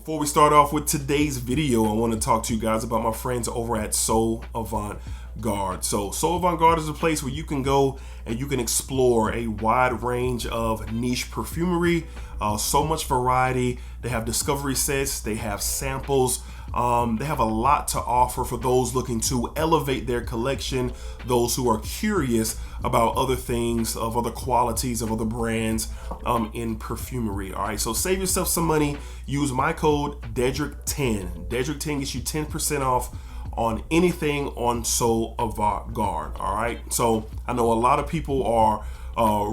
Before we start off with today's video, I want to talk to you guys about my friends over at So Avant-Garde. So Avant-Garde is a place where you can go and you can explore a wide range of niche perfumery, so much variety. They have discovery sets, they have samples, they have a lot to offer for those looking to elevate their collection, those who are curious about other things, of other qualities, of other brands in perfumery. All right, so save yourself some money. Use my code DEDRICK10. DEDRICK10 gets you 10% off on anything on So Avant-Garde. All right, so I know a lot of people are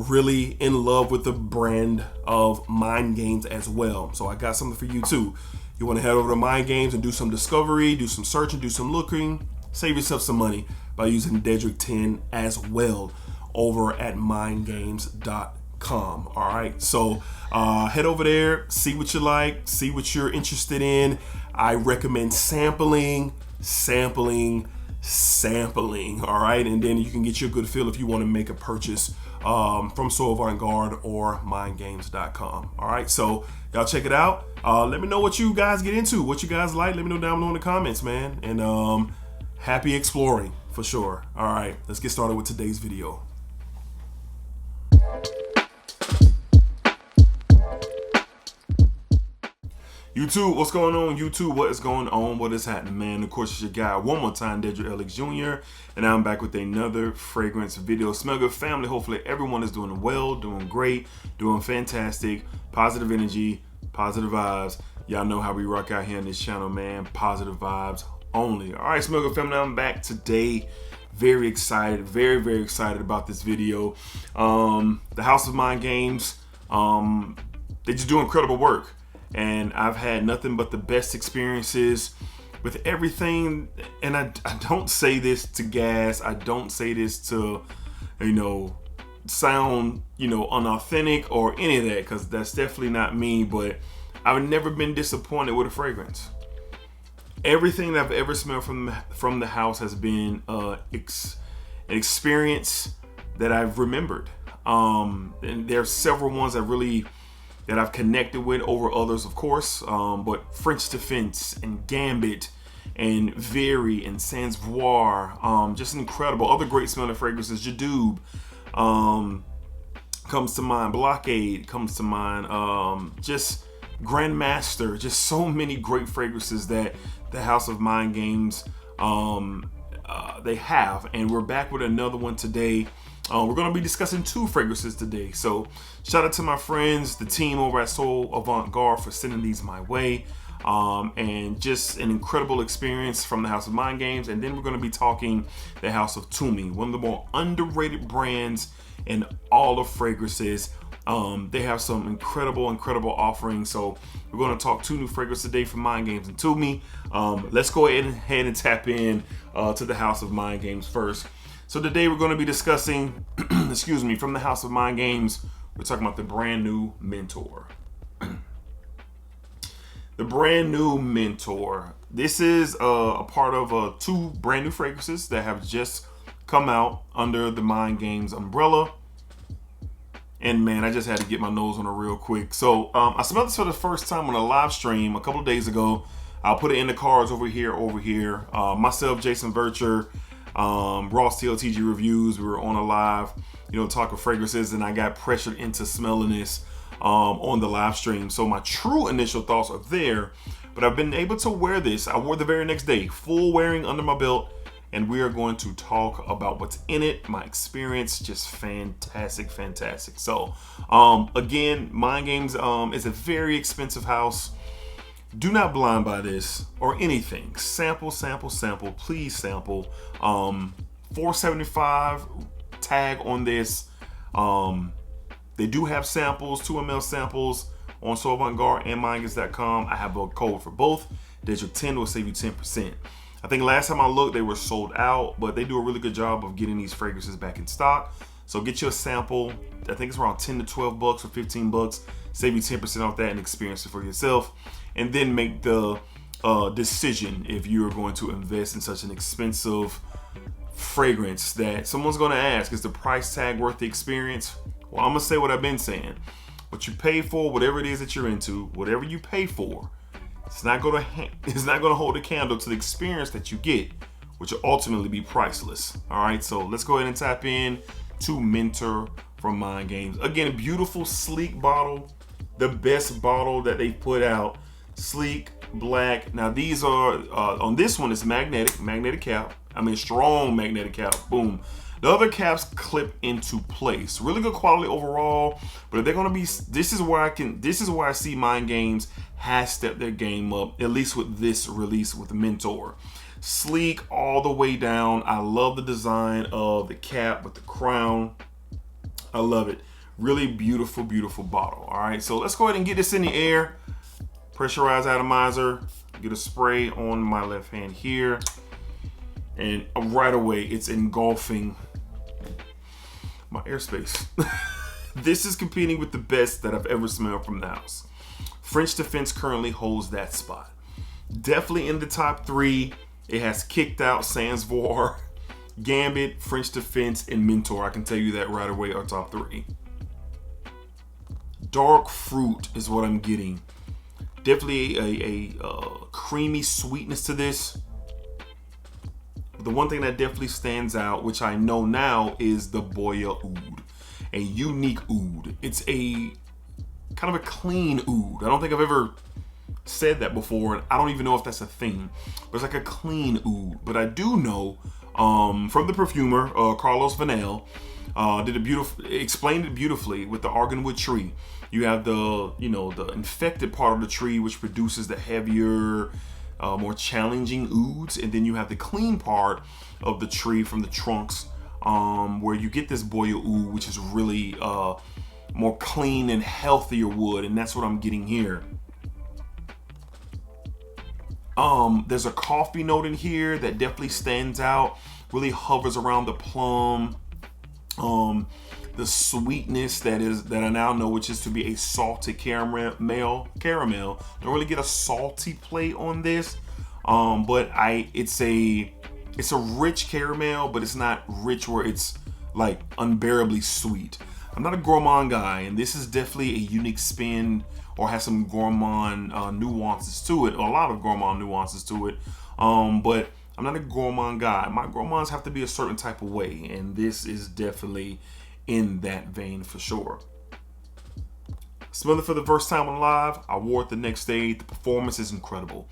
really in love with the brand of Mind Games as well. So I got something for you too. You want to head over to Mind Games and do some discovery, do some searching, do some looking, save yourself some money by using Dedrick10 as well over at mindgames.com. All right, so head over there, see what you like, see what you're interested in. I recommend sampling. All right, and then you can get you a good feel if you want to make a purchase from So Avant-Garde or mindgames.com. All right, so y'all check it out. Let me know what you guys get into, what you guys like. Let me know down below in the comments, man. And happy exploring for sure. All right, let's get started with today's video. YouTube, what's going on? YouTube, what is going on? What is happening, man? Of course, it's your guy one more time, DEDRICKHJR, and I'm back with another fragrance video. Smell good, family. Hopefully everyone is doing well, doing great, doing fantastic. Positive energy, positive vibes. Y'all know how we rock out here on this channel, man. Positive vibes only. All right, Smell good, family. I'm back today. Very excited, very excited about this video. The House of Mind Games, they just do incredible work. And I've had nothing but the best experiences with everything. And I don't say this to gas. I don't say this to, sound, unauthentic or any of that, because that's definitely not me. But I've never been disappointed with a fragrance. Everything that I've ever smelled from the house has been an experience that I've remembered. And there are several ones that I've connected with over others, of course, but French Defense and Gambit and Very and Sans Voir, just incredible. Other great smelling fragrances, Jadoub comes to mind, Blockade comes to mind, just Grandmaster, just so many great fragrances that the House of Mind Games they have, and we're back with another one today. We're going to be discussing two fragrances today. So shout out to my friends, the team over at So Avant-Garde, for sending these my way. And just an incredible experience from the House of Mind Games. And then we're going to be talking the House of Tumi, one of the more underrated brands in all of fragrances. They have some incredible offerings. So we're going to talk two new fragrances today from Mind Games and Tumi. Let's go ahead and tap in to the House of Mind Games first. So today we're going to be discussing, excuse me, from the House of Mind Games, we're talking about the brand new Mentor. The brand new Mentor. This is a part of two brand new fragrances that have just come out under the Mind Games umbrella. And man, I just had to get my nose on it real quick. So I smelled this for the first time on a live stream a couple of days ago. I'll put it in the cards over here. Myself, Jason Vercher, Ross TLTG Reviews, we were on a live, talking fragrances, and I got pressured into smelling this on the live stream. So my true initial thoughts are there, but I've been able to wear this. I wore the very next day, full wearing under my belt, and we are going to talk about what's in it, my experience, just fantastic. So again, Mind Games is a very expensive house. Do not blind buy this or anything. Sample, please sample. $4.75 tag on this. They do have samples, 2 ml samples on So Avant-Garde and mindgames.com. I have a code for both. DEDRICK10 will save you 10%. I think last time I looked, they were sold out, but they do a really good job of getting these fragrances back in stock. So get you a sample. I think it's around 10 to 12 bucks or 15 bucks. Save you 10% off that and experience it for yourself. And then make the decision if you're going to invest in such an expensive fragrance that someone's going to ask, is the price tag worth the experience? Well, I'm going to say what I've been saying. What you pay for, whatever it is that you're into, whatever you pay for, It's not gonna hold a candle to the experience that you get, which will ultimately be priceless. All right, so let's go ahead and tap in to Mentor from Mind Games. Again, beautiful, sleek bottle, the best bottle that they put out. Sleek, black. Now these are on this one, it's magnetic cap. I mean, strong magnetic cap. Boom. The other caps clip into place. Really good quality overall, but if they're gonna be, this is where I see Mind Games has stepped their game up, at least with this release with Mentor. Sleek all the way down. I love the design of the cap with the crown. I love it. Really beautiful, beautiful bottle. All right, so let's go ahead and get this in the air. Pressurized atomizer. Get a spray on my left hand here. And right away, it's engulfing my airspace. This is competing with the best that I've ever smelled from the house. French Defense currently holds that spot. Definitely in the top 3. It has kicked out Sansvoire, Gambit, French Defense, and Mentor. I can tell you that right away are top 3. Dark fruit is what I'm getting. Definitely a creamy sweetness to this. The one thing that definitely stands out, which I know now, is the Boya Oud, a unique oud. It's a kind of a clean oud. I don't think I've ever said that before, and I don't even know if that's a thing, but it's like a clean oud. But I do know from the perfumer, Carlos Vanel, explained it beautifully with the arganwood tree. You have the infected part of the tree, which produces the heavier, more challenging ouds, and then you have the clean part of the tree from the trunks, where you get this Boya Oud, which is really more clean and healthier wood, and that's what I'm getting here. There's a coffee note in here that definitely stands out, really hovers around the plum. The sweetness that I now know, which is to be a salted caramel. Don't really get a salty play on this, but it's a rich caramel, but it's not rich where it's like unbearably sweet. I'm not a gourmand guy, and this is definitely a unique spin, or has some gourmand nuances to it, a lot of gourmand nuances to it. But I'm not a gourmand guy. My gourmands have to be a certain type of way, and this is definitely in that vein for sure. Smelled it for the first time on live. I wore it the next day. The performance is incredible.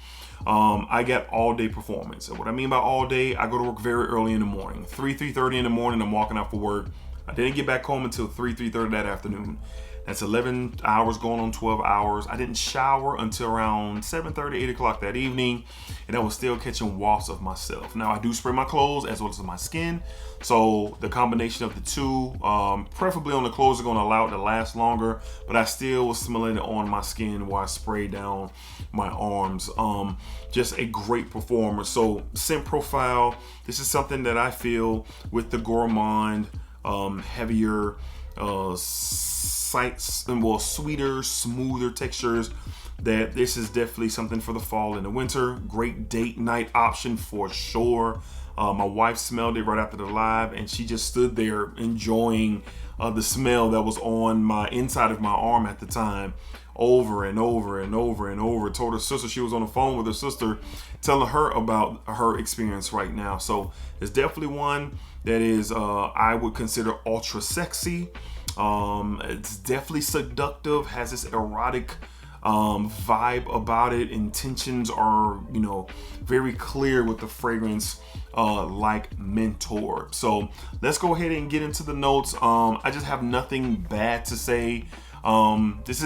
I got all day performance. And what I mean by all day, I go to work very early in the morning. 3:30 in the morning, I'm walking out for work. I didn't get back home until 3:30 that afternoon. That's 11 hours going on 12 hours. I didn't shower until around 7:30, 8 o'clock that evening, and I was still catching wafts of myself. Now, I do spray my clothes as well as my skin, so the combination of the two, preferably on the clothes, are going to allow it to last longer, but I still was smelling it on my skin while I sprayed down my arms. Just a great performer. So, scent profile, this is something that I feel with the Gourmand, heavier, sweeter, smoother textures, that this is definitely something for the fall and the winter. Great date night option for sure. My wife smelled it right after the live, and she just stood there enjoying the smell that was on my inside of my arm at the time, over and over and over and over. Told her sister, she was on the phone with her sister, telling her about her experience right now. So it's definitely one that is I would consider ultra sexy. It's definitely seductive, has this erotic vibe about it. Intentions are, very clear with the fragrance, like Mentor. So let's go ahead and get into the notes. I just have nothing bad to say. This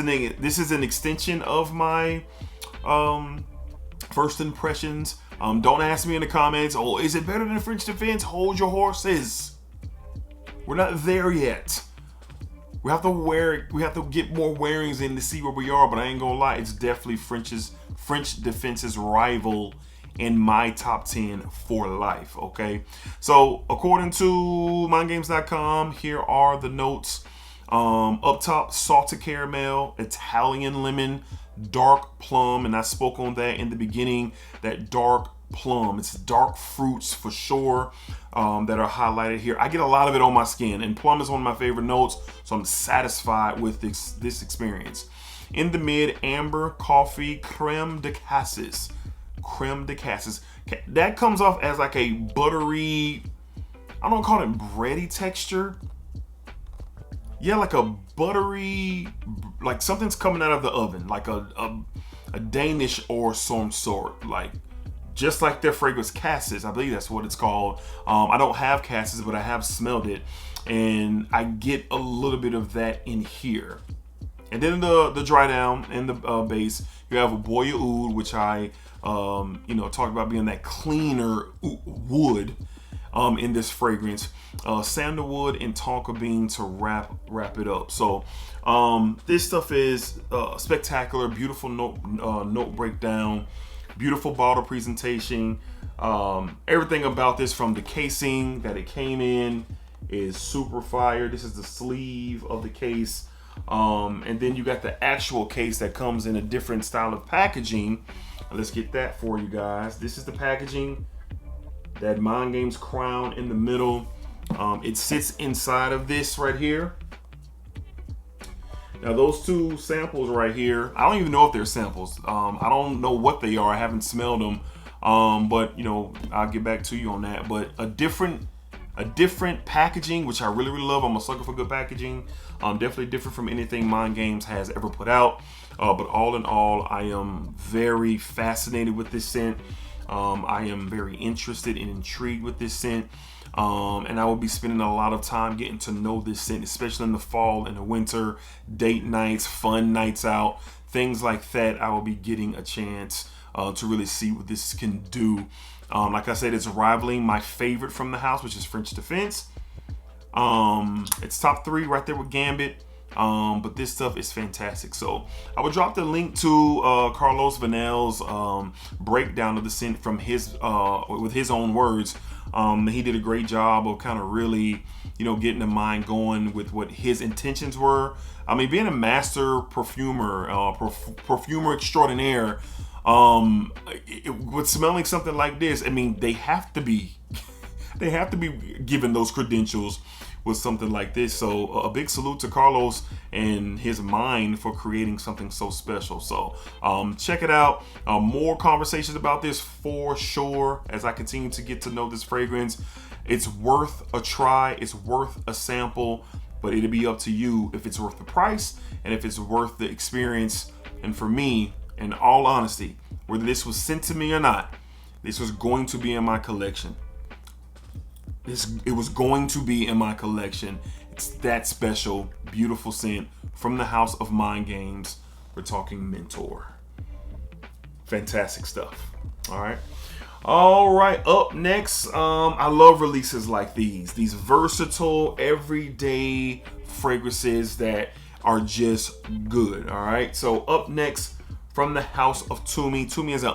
is an extension of my first impressions. Don't ask me in the comments, oh, is it better than French Defense? Hold your horses. We're not there yet. We have to get more wearings in to see where we are, but I ain't gonna lie, it's definitely French Defense's rival in my top 10 for life, okay? So according to mindgames.com, here are the notes. Up top, salted caramel, Italian lemon, dark plum, and I spoke on that in the beginning, that dark plum. It's dark fruits for sure, that are highlighted here. I get a lot of it on my skin, and plum is one of my favorite notes, so I'm satisfied with this experience. In the mid, amber, coffee, creme de cassis. Creme de cassis. That comes off as like a buttery, I don't call it bready texture. Yeah, like a buttery, like something's coming out of the oven, like a Danish or some sort, like just like their fragrance cassis. I believe that's what it's called. I don't have cassis, but I have smelled it, and I get a little bit of that in here. And then the dry down and the base, you have a Boya Oud, which I talked about being that cleaner wood in this fragrance. Sandalwood and tonka bean to wrap it up. So this stuff is spectacular. Beautiful note breakdown, beautiful bottle presentation. Everything about this, from the casing that it came in, is super fire. This is the sleeve of the case. And then you got the actual case that comes in a different style of packaging. Let's get that for you guys. This is the packaging. That Mind Games crown in the middle. It sits inside of this right here. Now those two samples right here, I don't even know if they're samples. I don't know what they are. I haven't smelled them. But I'll get back to you on that. But a different packaging, which I really love. I'm a sucker for good packaging. Definitely different from anything Mind Games has ever put out. But all in all, I am very fascinated with this scent. I am very interested and intrigued with this scent. And I will be spending a lot of time getting to know this scent, especially in the fall and the winter, date nights, fun nights out, things like that. I will be getting a chance to really see what this can do. Like I said, it's rivaling my favorite from the house, which is French Defense. It's top 3 right there with Gambit. But this stuff is fantastic. So I will drop the link to Carlos Vanel's breakdown of the scent from his with his own words. He did a great job of kind of really, getting the mind going with what his intentions were. I mean, being a master perfumer, perfumer extraordinaire, with smelling something like this, I mean, they have to be given those credentials with something like this. So a big salute to Carlos and his mind for creating something so special. So check it out. More conversations about this for sure as I continue to get to know this fragrance. It's worth a try. It's worth a sample, but it'll be up to you if it's worth the price and if it's worth the experience. And for me, in all honesty, whether this was sent to me or not, this was going to be in my collection. It was going to be in my collection. It's that special, beautiful scent from the house of Mind Games. We're talking Mentor. Fantastic stuff. All right, up next, I love releases like these versatile, everyday fragrances that are just good. All right, so up next, from the house of Tumi. Tumi is an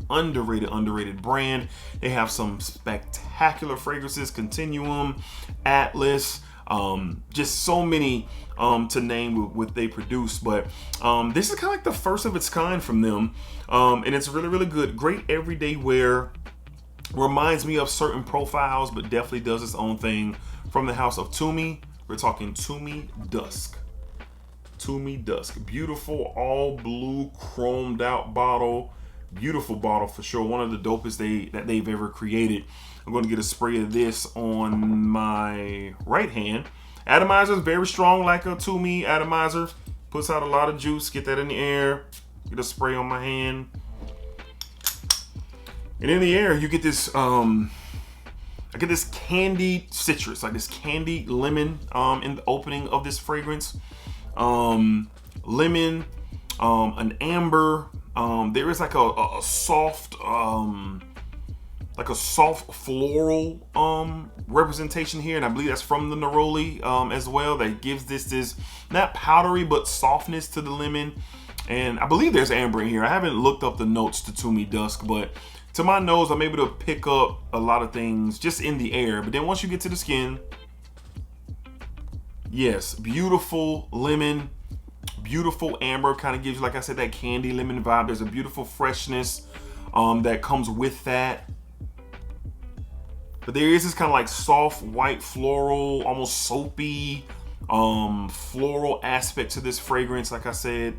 underrated brand. They have some spectacular fragrances, Continuum, Atlas, just so many to name what they produce. But this is kind of like the first of its kind from them. And it's really good. Great everyday wear. Reminds me of certain profiles, but definitely does its own thing. From the house of Tumi, we're talking Tumi Dusk. Tumi Dusk. Beautiful all blue chromed out bottle. Beautiful bottle for sure. One of the dopest that they've ever created. I'm going to get a spray of this on my right hand. Atomizer is very strong, like a Tumi atomizer. Puts out a lot of juice. Get that in the air. Get a spray on my hand. And in the air, you get this I get this candied citrus, like this candied lemon in the opening of this fragrance. Lemon, an amber. There is like a soft floral representation here, and I believe that's from the neroli as well. That gives this not powdery but softness to the lemon. And I believe there's amber in here. I haven't looked up the notes to Tumi Dusk, but to my nose, I'm able to pick up a lot of things just in the air. But then once you get to the skin, yes, beautiful lemon, beautiful amber, kind of gives you, like I said, that candy lemon vibe. There's a beautiful freshness that comes with that. But there is this kind of like soft white floral, almost soapy floral aspect to this fragrance. Like I said,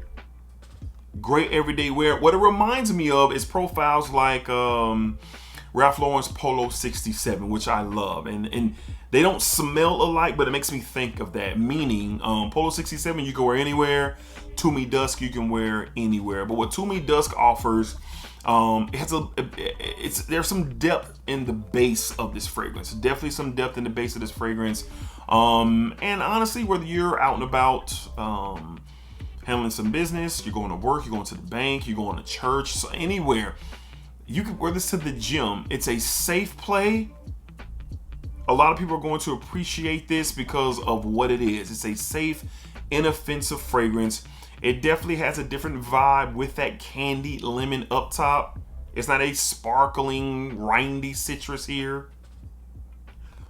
great everyday wear. What it reminds me of is profiles like Ralph Lauren's Polo 67, which I love, and they don't smell alike, but it makes me think of that. Meaning, Polo 67 you can wear anywhere. Tumi Dusk you can wear anywhere. But what Tumi Dusk offers, there's some depth in the base of this fragrance. Definitely some depth in the base of this fragrance. And honestly, whether you're out and about, handling some business, you're going to work, you're going to the bank, you're going to church, so anywhere, you can wear this to the gym. It's a safe play. A lot of people are going to appreciate this because of what it is. It's a safe, inoffensive fragrance. It definitely has a different vibe with that candied lemon up top. It's not a sparkling, rindy citrus here.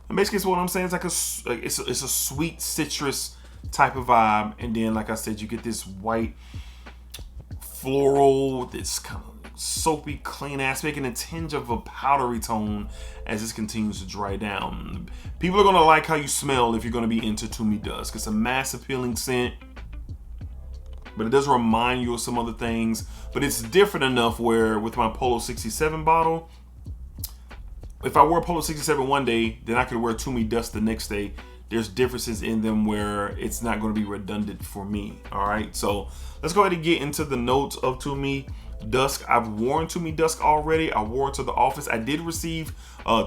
And basically, what I'm saying is like it's a sweet citrus type of vibe, and then like I said, you get this white floral, this kind of soapy, clean aspect, and a tinge of a powdery tone as this continues to dry down. People are gonna like how you smell if you're gonna be into Tumi Dusk. It's a mass appealing scent, but it does remind you of some other things. But it's different enough where with my Polo 67 bottle, if I wore Polo 67 one day, then I could wear Tumi Dusk the next day. There's differences in them where it's not going to be redundant for me. All right, so let's go ahead and get into the notes of Tumi Dusk. I've worn Tumi Dusk already. I wore it to the office. I did receive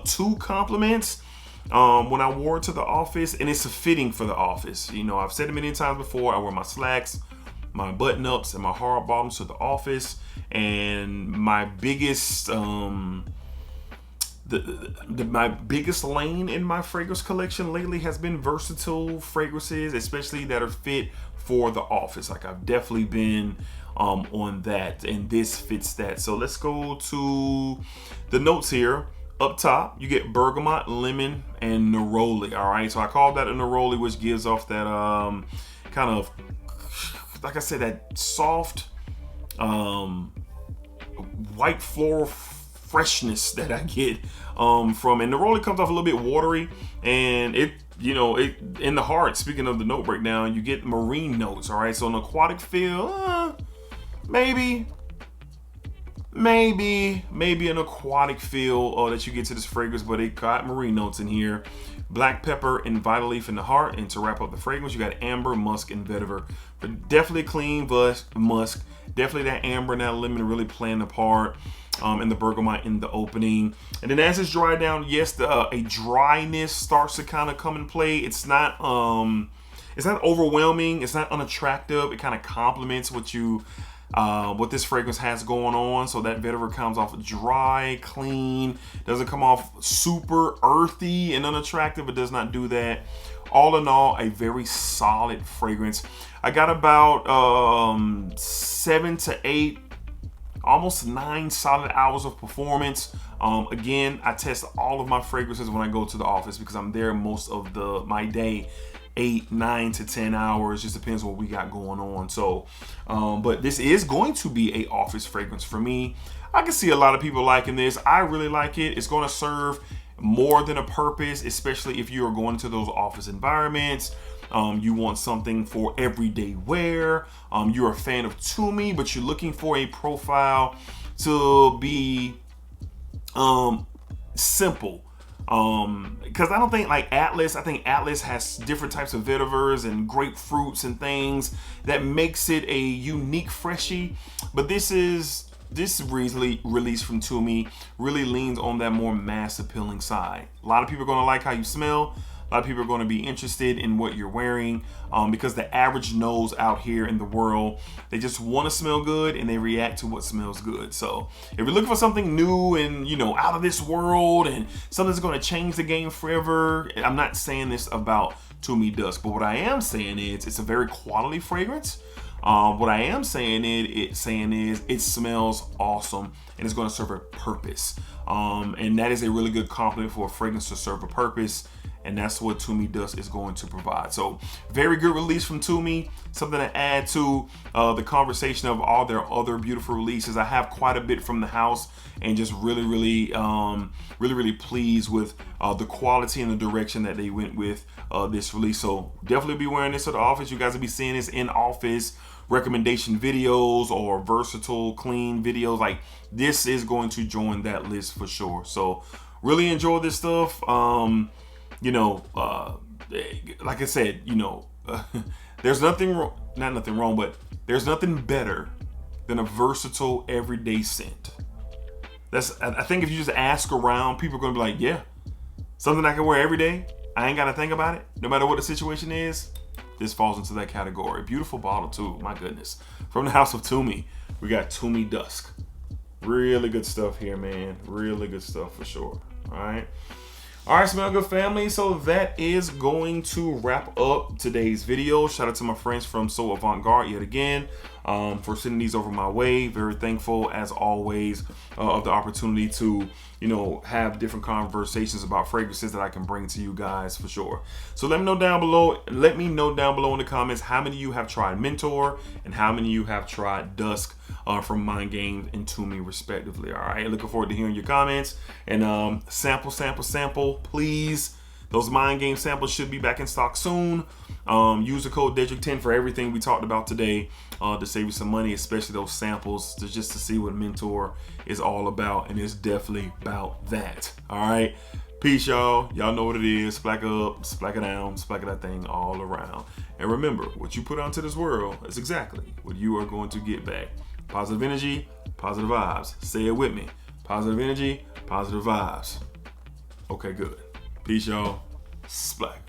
2 compliments when I wore it to the office, and it's a fitting for the office. You know, I've said it many times before. I wear my slacks, my button ups, and my hard bottoms to the office. And my biggest my biggest lane in my fragrance collection lately has been versatile fragrances, especially that are fit for the office. Like I've definitely been on that, and this fits that. So let's go to the notes here. Up top, you get bergamot, lemon, and neroli. All right, so I call that a neroli, which gives off that kind of, like I said, that soft white floral freshness that I get from, and neroli comes off a little bit watery, and it in the heart, speaking of the note breakdown, you get marine notes. All right, so an aquatic feel, maybe an aquatic feel that you get to this fragrance, but it got marine notes in here. Black pepper and vital leaf in the heart, and to wrap up the fragrance, you got amber, musk, and vetiver. But definitely clean musk, definitely that amber and that lemon really playing the part, and the bergamot in the opening. And then as it's dried down, yes, a dryness starts to kind of come in play. It's not overwhelming, it's not unattractive. It kind of complements what this fragrance has going on. So that vetiver comes off dry, clean, doesn't come off super earthy and unattractive. It does not do that. All in all, a very solid fragrance. I got about 7 to 8, almost 9 solid hours of performance. Again, I test all of my fragrances when I go to the office because I'm there most of my day. 8, 9 to 10 hours, just depends what we got going on. So but this is going to be a office fragrance for me. I can see a lot of people liking this. I really like it. It's going to serve more than a purpose, especially if you are going into those office environments. You want something for everyday wear. You're a fan of Tumi, but you're looking for a profile to be simple. Because I don't think like Atlas, I think Atlas has different types of vetivers and grapefruits and things that makes it a unique freshie. But this recently released from Tumi really leans on that more mass appealing side. A lot of people are going to like how you smell. A lot of people are going to be interested in what you're wearing, because the average nose out here in the world, they just want to smell good and they react to what smells good. So if you're looking for something new and out of this world and something that's going to change the game forever, I'm not saying this about Tumi Dusk, but what I am saying is it's a very quality fragrance. What I am saying is it smells awesome and it's going to serve a purpose. And that is a really good compliment for a fragrance to serve a purpose. and that's what Tumi Dusk is going to provide. So very good release from Tumi, something to add to the conversation of all their other beautiful releases. I have quite a bit from the house, and just really pleased with the quality and the direction that they went with this release. So definitely be wearing this to the office. You guys will be seeing this in office recommendation videos or versatile clean videos. Like, this is going to join that list for sure. So really enjoy this stuff. You know, like I said, you know, there's nothing wrong, but there's nothing better than a versatile everyday scent. I think if you just ask around, people are gonna be like, yeah, something I can wear every day. I ain't gotta think about it. No matter what the situation is, this falls into that category. Beautiful bottle too, my goodness. From the house of Tumi, we got Tumi Dusk. Really good stuff here, man. Really good stuff for sure. All right, Smell Good family. So that is going to wrap up today's video. Shout out to my friends from So Avant-Garde yet again for sending these over my way. Very thankful as always of the opportunity to, you know, have different conversations about fragrances that I can bring to you guys for sure. So let me know down below. Let me know down below in the comments how many of you have tried Mentor and how many of you have tried Dusk from Mind Games and Tumi respectively. All right, looking forward to hearing your comments, and sample please. Those Mind Game samples should be back in stock soon. Use the code DEDRICK10 for everything we talked about today to save you some money, especially those samples, just to see what Mentor is all about, and it's definitely about that. All right, peace, y'all. Y'all know what it is. Splack up, splack it down, splack that thing all around. And remember, what you put out to this world is exactly what you are going to get back. Positive energy, positive vibes. Say it with me. Positive energy, positive vibes. Okay, good. Peace, y'all. Splack.